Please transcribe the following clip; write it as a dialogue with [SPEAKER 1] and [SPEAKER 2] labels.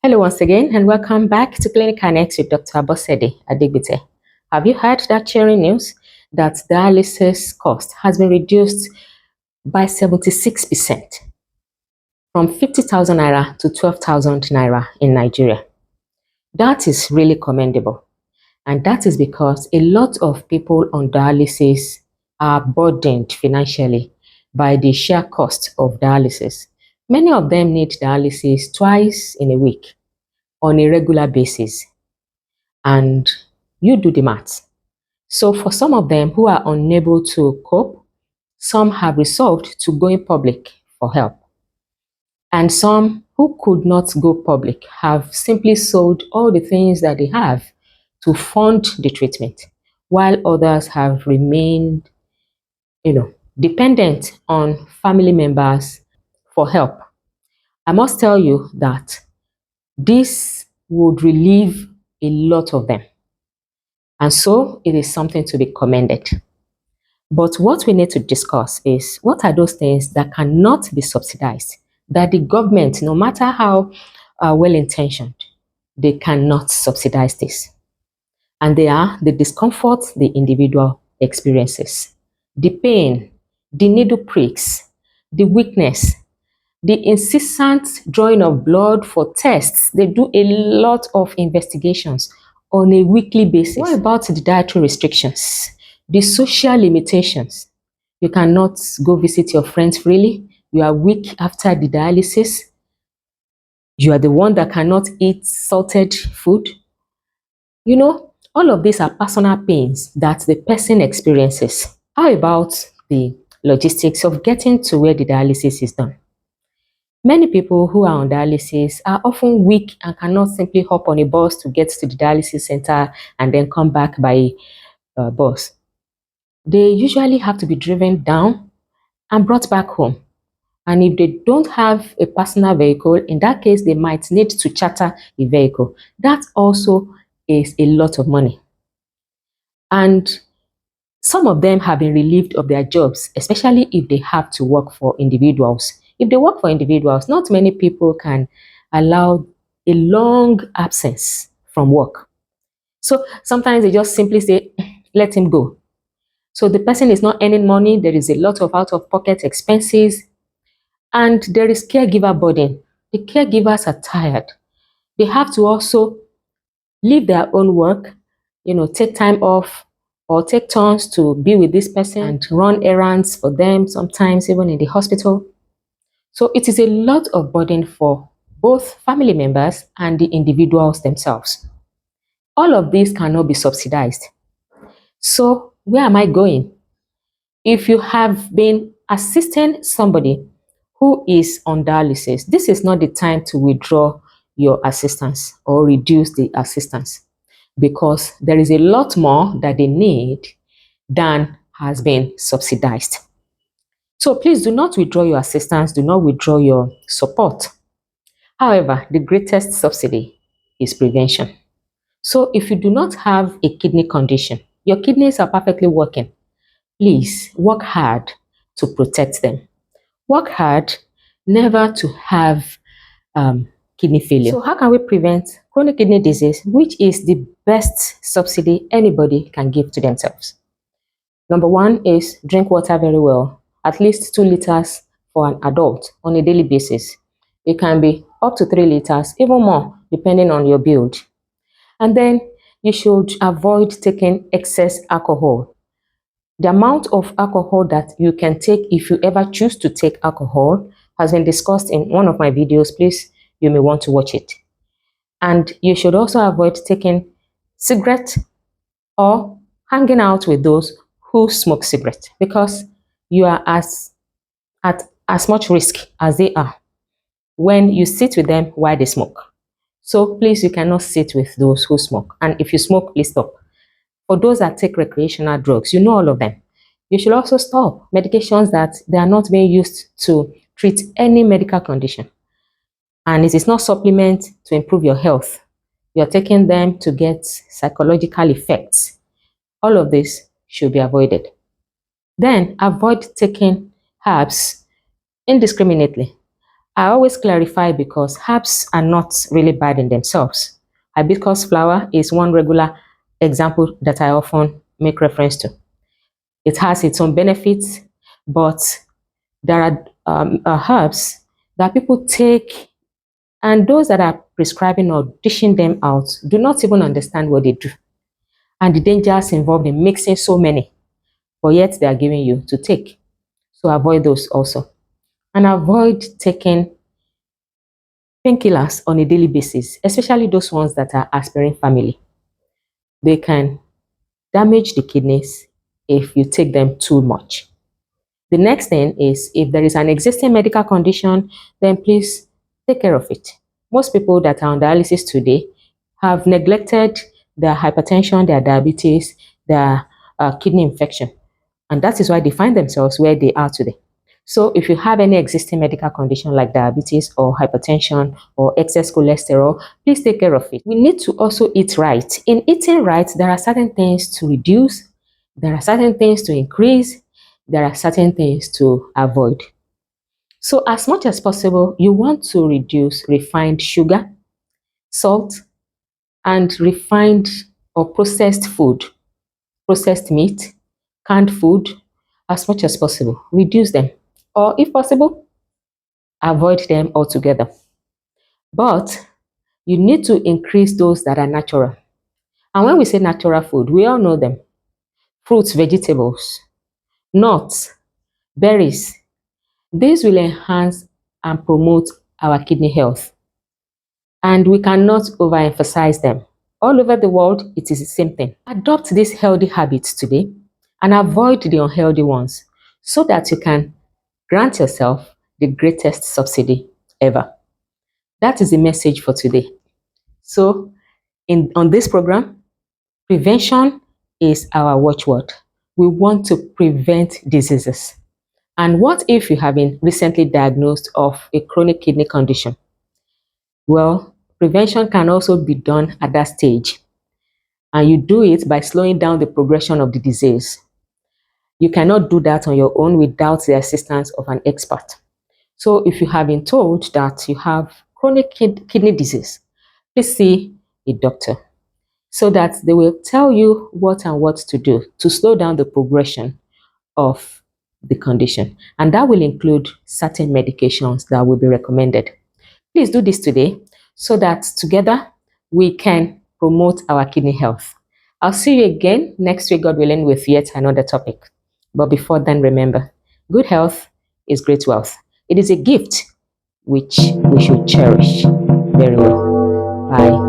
[SPEAKER 1] Hello once again and welcome back to Clinic Connect with Dr. Bosede Adigbite. Have you heard that cheering news that dialysis cost has been reduced by 76% from 50,000 naira to 12,000 naira in Nigeria? That is really commendable, and that is because a lot of people on dialysis are burdened financially by the sheer cost of dialysis. Many of them need dialysis twice in a week on a regular basis, and you do the maths. So for some of them who are unable to cope, some have resolved to go in public for help. And some who could not go public have simply sold all the things that they have to fund the treatment, while others have remained, dependent on family members for help. I must tell you that this would relieve a lot of them. And so it is something to be commended. But what we need to discuss is what are those things that cannot be subsidized, that the government, no matter how well-intentioned, they cannot subsidize this. And they are the discomfort the individual experiences, the pain, the needle pricks, the weakness, the incessant drawing of blood for tests. They do a lot of investigations on a weekly basis. What about the dietary restrictions, the social limitations? You cannot go visit your friends freely. You are weak after the dialysis. You are the one that cannot eat salted food. All of these are personal pains that the person experiences. How about the logistics of getting to where the dialysis is done? Many people who are on dialysis are often weak and cannot simply hop on a bus to get to the dialysis center and then come back by bus. They usually have to be driven down and brought back home. And if they don't have a personal vehicle, in that case, they might need to charter a vehicle. That also is a lot of money. And some of them have been relieved of their jobs, especially if they have to work for individuals. If they work for individuals, not many people can allow a long absence from work. So sometimes they just simply say, let him go. So the person is not earning money. There is a lot of out-of-pocket expenses, and there is caregiver burden. The caregivers are tired. They have to also leave their own work, take time off or take turns to be with this person and run errands for them, sometimes even in the hospital. So it is a lot of burden for both family members and the individuals themselves. All of these cannot be subsidized. So where am I going? If you have been assisting somebody who is on dialysis, this is not the time to withdraw your assistance or reduce the assistance, because there is a lot more that they need than has been subsidized. So please do not withdraw your assistance, do not withdraw your support. However, the greatest subsidy is prevention. So if you do not have a kidney condition, your kidneys are perfectly working, please work hard to protect them. Work hard never to have kidney failure. So how can we prevent chronic kidney disease, which is the best subsidy anybody can give to themselves? Number one is drink water very well, at least 2 liters for an adult on a daily basis. It can be up to 3 liters, even more, depending on your build. And then you should avoid taking excess alcohol. The amount of alcohol that you can take if you ever choose to take alcohol has been discussed in one of my videos. Please, you may want to watch it. And you should also avoid taking cigarette or hanging out with those who smoke cigarette, because you are at as much risk as they are when you sit with them while they smoke. So please, you cannot sit with those who smoke. And if you smoke, please stop. For those that take recreational drugs, you know all of them. You should also stop medications that they are not being used to treat any medical condition. And it is not supplement to improve your health. You're taking them to get psychological effects. All of this should be avoided. Then avoid taking herbs indiscriminately. I always clarify because herbs are not really bad in themselves. Hibiscus flower is one regular example that I often make reference to. It has its own benefits, but there are herbs that people take, and those that are prescribing or dishing them out do not even understand what they do and the dangers involved in mixing so many, but yet they are giving you to take. So avoid those also. And avoid taking painkillers on a daily basis, especially those ones that are aspirin family. They can damage the kidneys if you take them too much. The next thing is, if there is an existing medical condition, then please take care of it. Most people that are on dialysis today have neglected their hypertension, their diabetes, their kidney infection. And that is why they find themselves where they are today. So if you have any existing medical condition like diabetes or hypertension or excess cholesterol, please take care of it. We need to also eat right. In eating right, there are certain things to reduce, there are certain things to increase, there are certain things to avoid. So as much as possible, you want to reduce refined sugar, salt, and refined or processed food, processed meat, canned food, as much as possible. Reduce them. Or if possible, avoid them altogether. But you need to increase those that are natural. And when we say natural food, we all know them. Fruits, vegetables, nuts, berries. These will enhance and promote our kidney health. And we cannot overemphasize them. All over the world, it is the same thing. Adopt these healthy habits today and avoid the unhealthy ones so that you can grant yourself the greatest subsidy ever. That is the message for today. So, on this program, prevention is our watchword. We want to prevent diseases. And what if you have been recently diagnosed of a chronic kidney condition? Well, prevention can also be done at that stage. And you do it by slowing down the progression of the disease. You cannot do that on your own without the assistance of an expert. So if you have been told that you have chronic kidney disease, please see a doctor so that they will tell you what and what to do to slow down the progression of the condition. And that will include certain medications that will be recommended. Please do this today so that together we can promote our kidney health. I'll see you again next week, God willing, with yet another topic. But before then, remember, good health is great wealth. It is a gift which we should cherish very well. Bye.